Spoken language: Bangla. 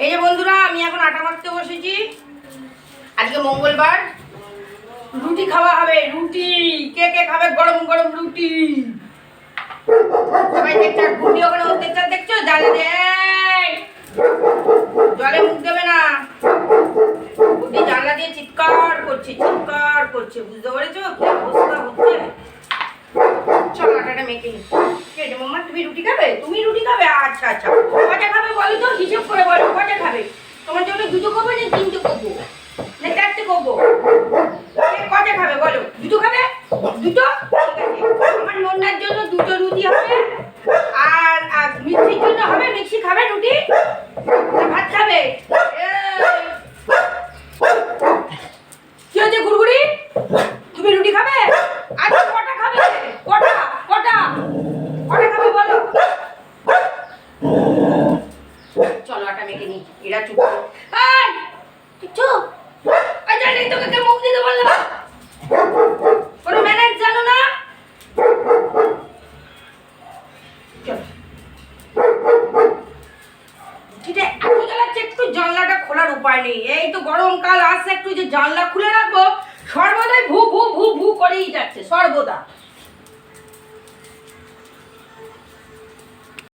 এই যে বন্ধুরা, আমি এখন আটা মাখতে বসেছি। আজকে মঙ্গলবার, রুটি খাওয়া হবে। রুটি কে কে খাবে? গরম গরম রুটি। সবাই দেখছো? আর ঘুটি ওখানে দেখছো? দেখছো জালে দে, জলে মুখ দেবে না। ঘুটি জানলা দিয়ে চিৎকার করছে, চিৎকার করছে। বুঝতে পেরেছো কি অবস্থা হচ্ছে? চল আটাটা মেখে নি। কেটে মাম্মা, তুমি রুটি খাবে? তুমি রুটি খাবে? আচ্ছা আচ্ছা, কটা খাবে বলো তো? হিসেব করে বলো কটা খাবে। তোমার জন্য দুটো করবো না তিনটে করবো না চারটে করবো? কটা খাবে বলো? দুটো খাবে? দুটো? ঠিক আছে, আমার নন্নার জন্য দুটো রুটি হবে। আর মিক্সির জন্য হবে। মিক্সি খাবে রুটি? ভাত খাবে? কি হচ্ছে গুড়গুড়ি? তুমি রুটি খাবে? আচ্ছা কটা খাবে? কটা কটা কটা খাবে বলো? চলো আটা মেখে নি। এরা চুপ। চুপ। আচ্ছা নেই তোকে কে মুখ দিতে বললো? কোনো ম্যানেজ জানো না? একটু জানলাটা খোলার উপায় নেই। এই তো গরমকাল আসছে, একটু যে জানলা খুলে রাখবো, সর্বদাই ভু ভু ভু ভু করেই যাচ্ছে সর্বদা।